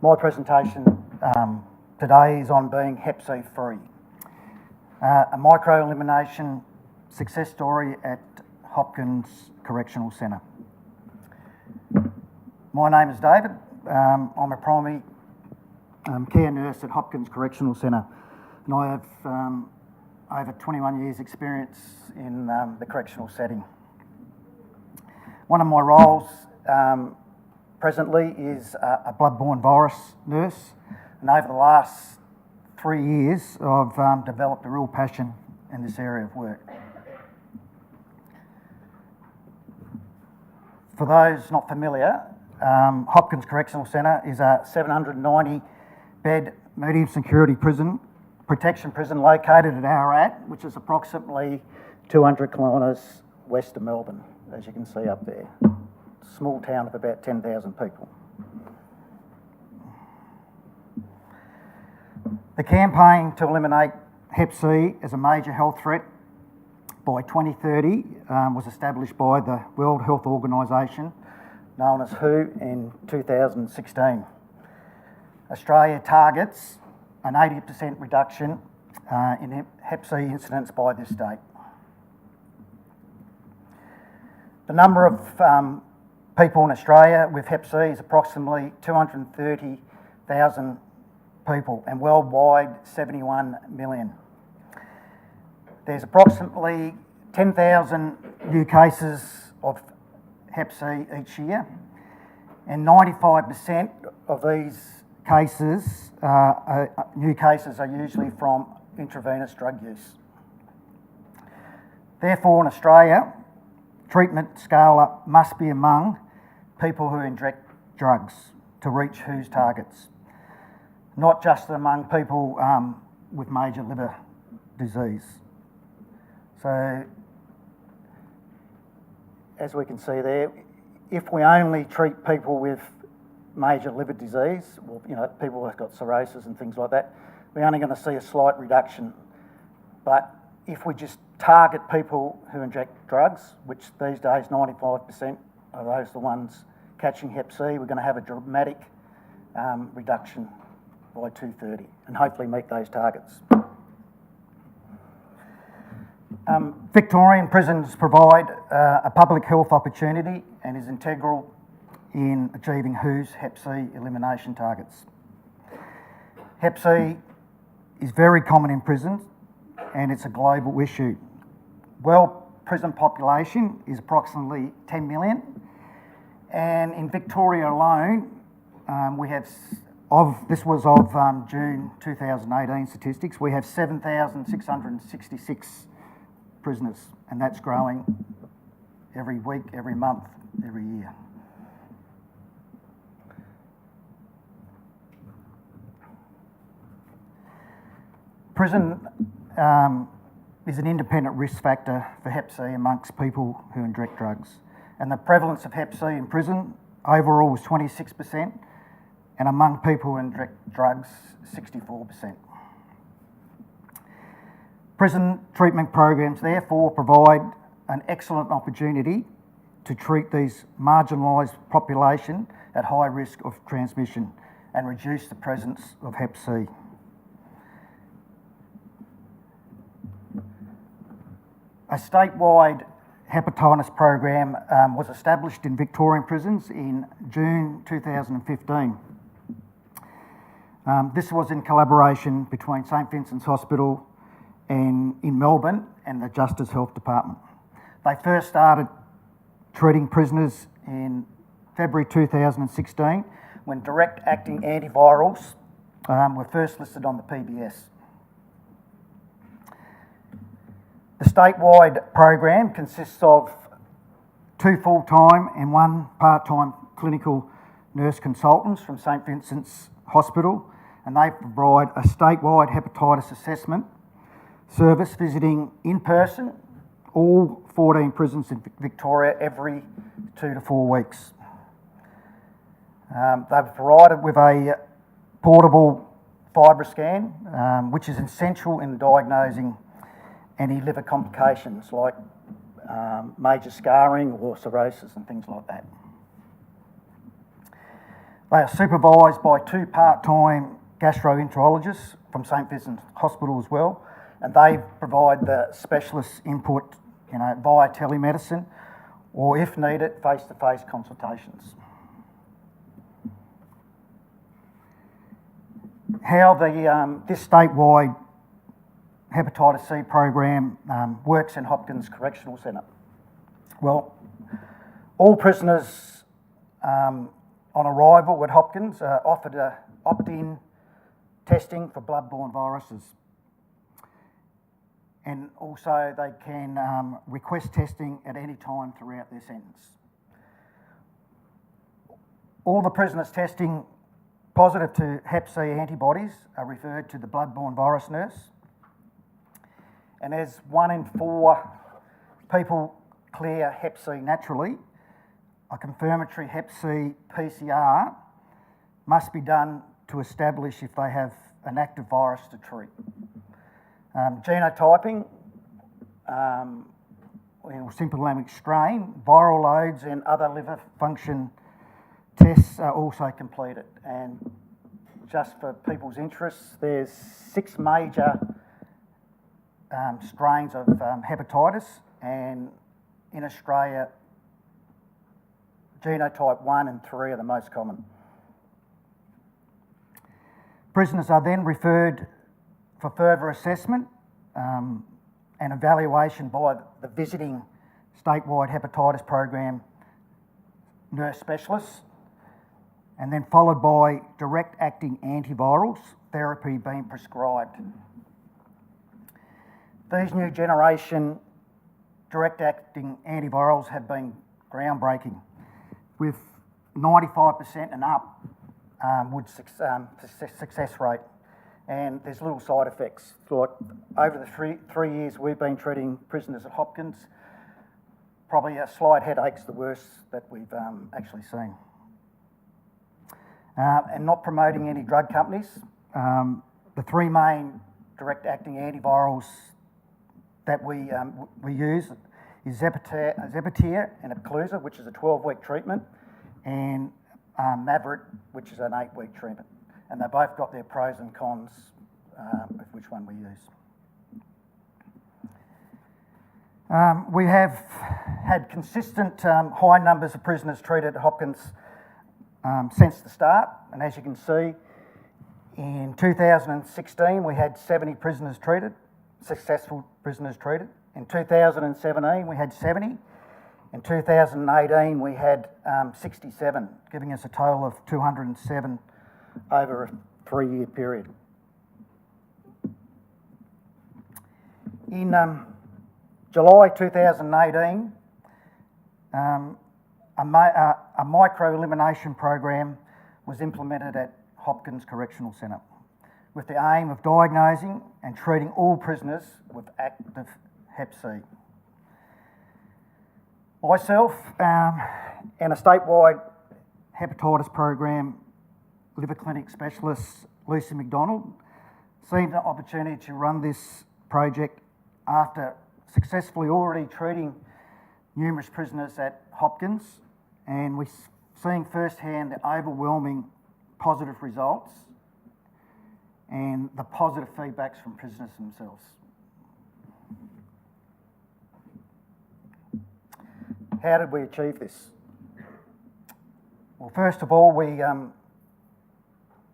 My presentation today is on being Hep C free. A micro-elimination success story at Hopkins Correctional Centre. My name is David. I'm a primary care nurse at Hopkins Correctional Centre, and I have over 21 years experience in the correctional setting. One of my roles presently is a blood-borne virus nurse, and over the last 3 years I've developed a real passion in this area of work. For those not familiar, Hopkins Correctional Centre is a 790-bed medium security protection prison located at Ararat, which is approximately 200 kilometres west of Melbourne, as you can see up there. Small town of about 10,000 people. The campaign to eliminate Hep C as a major health threat by 2030 was established by the World Health Organisation, known as WHO, in 2016. Australia targets an 80% reduction in Hep C incidence by this date. The number of people in Australia with Hep C is approximately 230,000 people, and worldwide 71 million. There's approximately 10,000 new cases of Hep C each year, and 95% of these cases, new cases, are usually from intravenous drug use. Therefore, in Australia, treatment scale-up must be among people who inject drugs to reach WHO's targets, not just among people with major liver disease. So, as we can see there, if we only treat people with major liver disease, or people who've got cirrhosis and things like that, we're only going to see a slight reduction. But if we just target people who inject drugs, which these days 95% of those are the ones catching Hep C, we're going to have a dramatic reduction by 2030 and hopefully meet those targets. Victorian prisons provide a public health opportunity and is integral in achieving WHO's Hep C elimination targets. Hep C is very common in prisons and it's a global issue. World prison population is approximately 10 million, and in Victoria alone, we have, this was of June 2018 statistics, we have 7,666 prisoners, and that's growing every week, every month, every year. Prison is an independent risk factor for Hep C amongst people who inject drugs. And the prevalence of Hep C in prison overall was 26%, and among people who inject drugs, 64%. Prison treatment programs therefore provide an excellent opportunity to treat these marginalised population at high risk of transmission and reduce the presence of Hep C. A statewide hepatitis program was established in Victorian prisons in June 2015. This was in collaboration between St Vincent's Hospital in Melbourne and the Justice Health Department. They first started treating prisoners in February 2016 when direct-acting antivirals were first listed on the PBS. The statewide program consists of 2 full-time and 1 part-time clinical nurse consultants from St Vincent's Hospital, and they provide a statewide hepatitis assessment service, visiting in person all 14 prisons in Victoria every 2 to 4 weeks. They've provided with a portable FibroScan, which is essential in diagnosing any liver complications like major scarring or cirrhosis and things like that. They are supervised by 2 part-time gastroenterologists from St Vincent's Hospital as well, and they provide the specialist input, via telemedicine, or if needed, face-to-face consultations. How this statewide hepatitis C program works in Hopkins Correctional Centre. Well, all prisoners on arrival at Hopkins are offered opt-in testing for blood-borne viruses. And also they can request testing at any time throughout their sentence. All the prisoners testing positive to Hep C antibodies are referred to the blood-borne virus nurse. And as 1 in 4 people clear Hep C naturally, a confirmatory Hep C PCR must be done to establish if they have an active virus to treat. Genotyping, simple language strain, viral loads and other liver function tests are also completed. And just for people's interests, there's 6 major strains of hepatitis, and in Australia, genotype 1 and 3 are the most common. Prisoners are then referred for further assessment and evaluation by the visiting statewide hepatitis program nurse specialists, and then followed by direct-acting antivirals therapy being prescribed. These new generation direct-acting antivirals have been groundbreaking, with 95% and up success rate, and there's little side effects. Like over the three years we've been treating prisoners at Hopkins, probably a slight headache's the worst that we've actually seen. And not promoting any drug companies, the 3 main direct-acting antivirals that we use is Zepatier and Epclusa, which is a 12-week treatment, and Mavorite, which is an 8-week treatment. And they both got their pros and cons of which one we use. We have had consistent high numbers of prisoners treated at Hopkins since the start, and as you can see, in 2016 we had 70 prisoners treated, successful prisoners treated. In 2017 we had 70. In 2018 we had 67, giving us a total of 207 over a 3-year period. In July 2018, a micro-elimination program was implemented at Hopkins Correctional Centre with the aim of diagnosing and treating all prisoners with active Hep C. Myself and a statewide hepatitis program liver clinic specialist, Lucy McDonald, seen the opportunity to run this project after successfully already treating numerous prisoners at Hopkins, and we're seeing firsthand the overwhelming positive results and the positive feedbacks from prisoners themselves. How did we achieve this? Well, first of all, we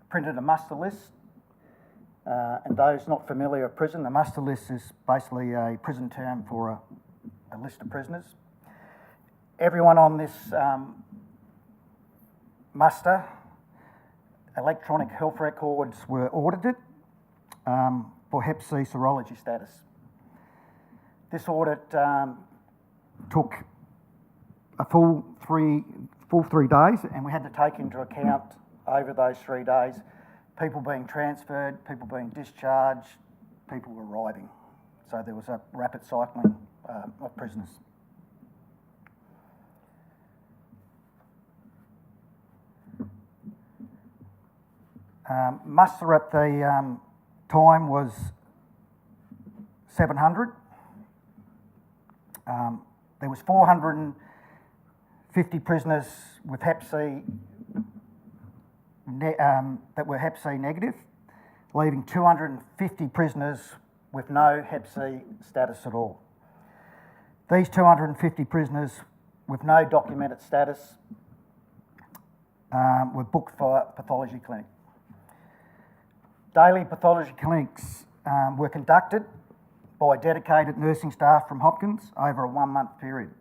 printed a muster list, and those not familiar with prison, the muster list is basically a prison term for a list of prisoners. Everyone on this muster, electronic health records were audited for Hep C serology status. This audit took a full three days, and we had to take into account over those 3 days people being transferred, people being discharged, people arriving. So there was a rapid cycling of prisoners. Muster at the time was 700. There was 450 prisoners with Hep C that were Hep C negative, leaving 250 prisoners with no Hep C status at all. These 250 prisoners with no documented status were booked for a pathology clinic. Daily pathology clinics were conducted by dedicated nursing staff from Hopkins over a 1-month period.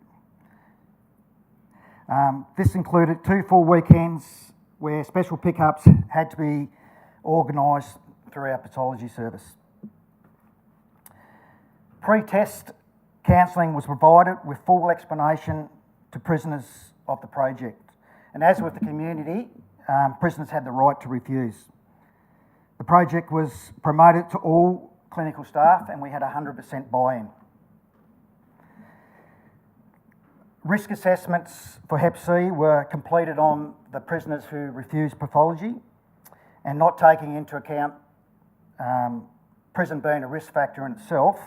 This included 2 full weekends where special pickups had to be organised through our pathology service. Pre-test counselling was provided with full explanation to prisoners of the project. And as with the community, prisoners had the right to refuse. The project was promoted to all clinical staff and we had 100% buy-in. Risk assessments for Hep C were completed on the prisoners who refused pathology, and not taking into account prison being a risk factor in itself,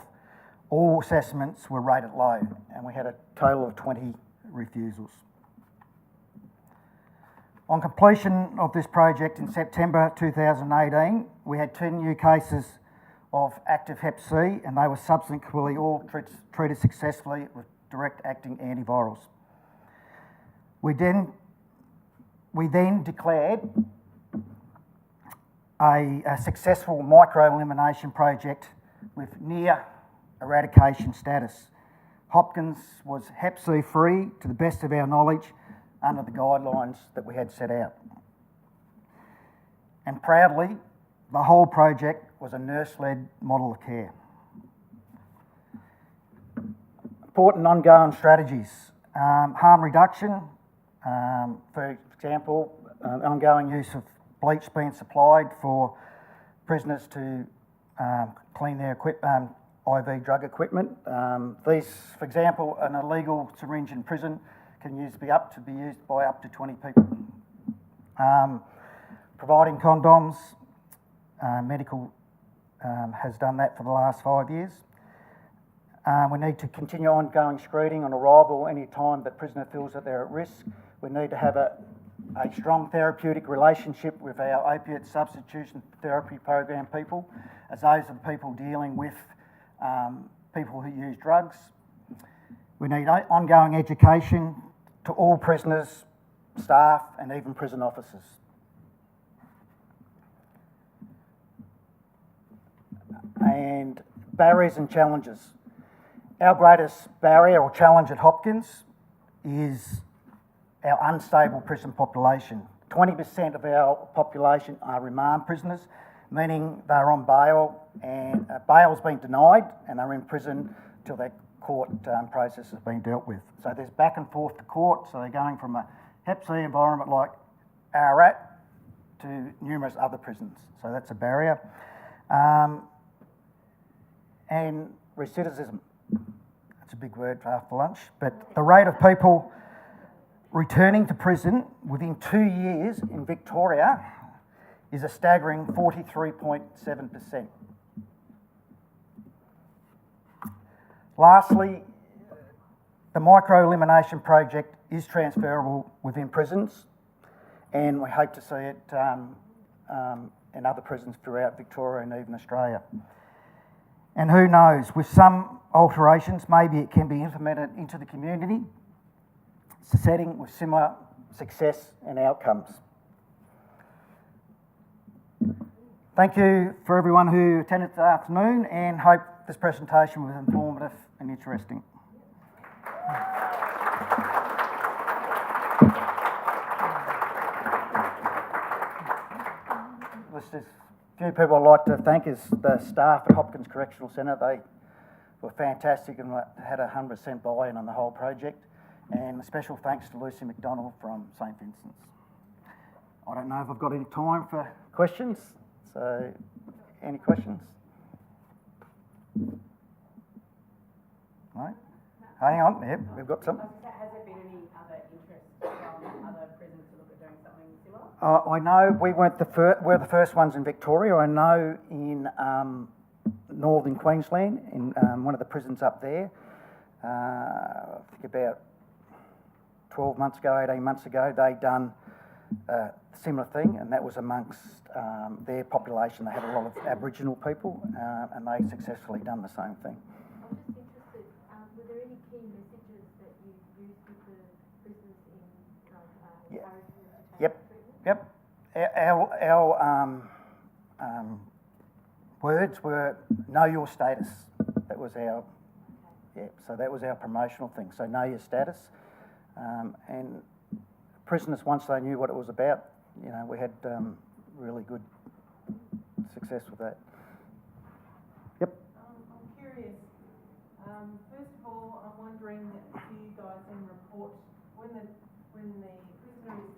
all assessments were rated low, and we had a total of 20 refusals. On completion of this project in September 2018, we had 2 new cases of active Hep C, and they were subsequently all treated successfully with direct-acting antivirals. We then declared a successful micro-elimination project with near eradication status. Hopkins was Hep C free to the best of our knowledge under the guidelines that we had set out. And proudly, the whole project was a nurse-led model of care. Important ongoing strategies. Harm reduction, for example, ongoing use of bleach being supplied for prisoners to clean their IV drug equipment. These, for example, an illegal syringe in prison can be used by up to 20 people. Providing condoms, medical has done that for the last 5 years. We need to continue ongoing screening on arrival any time that prisoner feels that they're at risk. We need to have a strong therapeutic relationship with our opiate substitution therapy program people, as those are the people dealing with people who use drugs. We need ongoing education to all prisoners, staff, and even prison officers. And barriers and challenges. Our greatest barrier or challenge at Hopkins is our unstable prison population. 20% of our population are remand prisoners, meaning they're on bail and bail's been denied and they're in prison till their court process has been dealt with. So there's back and forth to court, so they're going from a Hep C environment like Ararat to numerous other prisons. So that's a barrier. And recidivism. That's a big word for after lunch, but the rate of people returning to prison within 2 years in Victoria is a staggering 43.7%. Lastly, the micro-elimination project is transferable within prisons, and we hope to see it in other prisons throughout Victoria and even Australia. And who knows, with some alterations, maybe it can be implemented into the community, setting with similar success and outcomes. Thank you for everyone who attended this afternoon, and hope this presentation was informative and interesting. There's a few people I'd like to thank is the staff at Hopkins Correctional Centre. They were fantastic and had 100% buy-in on the whole project. And a special thanks to Lucy McDonald from St Vincent's. I don't know if I've got any time for questions, so any questions? No? Hang on, yep, we've got some. Has there been any other interest from other prisons to look at doing something similar? I know we're the first ones in Victoria. I know in northern Queensland, in one of the prisons up there, I think about 12 months ago, 18 months ago, they'd done similar thing, and that was amongst their population. They had a lot of Aboriginal people, and they successfully done the same thing. I'm just interested, were there any key messages that you used with the prisoners in encouraging them to take treatment? Yep. Our words were know your status. That was our, so that was our promotional thing. So know your status, and prisoners, once they knew what it was about, you know, we had really good success with that. Yep. I'm curious. First of all, I'm wondering if you guys then report when the prisoner is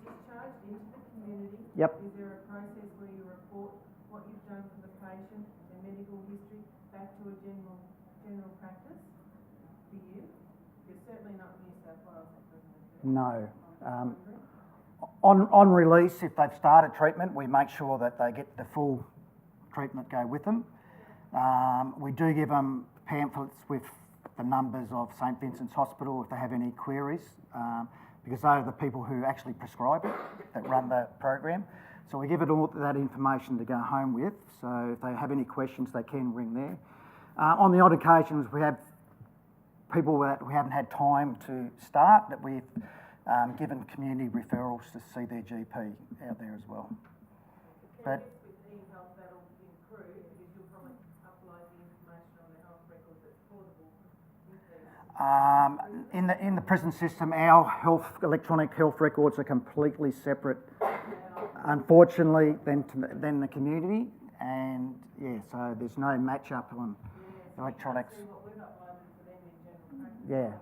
discharged into the community. Yep. Is there a process where you report what you've done for the patient, their medical history, back to a general practice for you? You're certainly not New South Wales at present. No. On release, if they've started treatment, we make sure that they get the full treatment go with them. We do give them pamphlets with the numbers of St Vincent's Hospital if they have any queries, because they are the people who actually prescribe it, that run the program. So we give it all that information to go home with, so if they have any questions they can ring there. On the odd occasions we have people that we haven't had time to start, that we've given community referrals to see their GP out there as well. But with e-health that'll improve because you'll probably upload the information on the health records that's portable with these. in the prison system, our electronic health records are completely separate, unfortunately, than the community, and yeah, so there's no match up on electronics. See what we've uploaded for them in general practice. Yeah.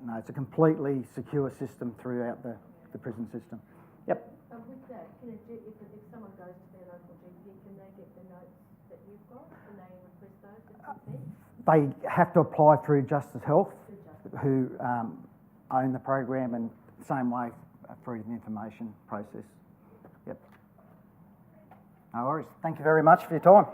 No, it's a completely secure system throughout the prison system. Yep. With that, if someone goes to their local GP, can they get the notes that you've got? Can they request those? They have to apply through Justice Health, who own the program, and same way through the information process. Yep. No worries. Thank you very much for your time.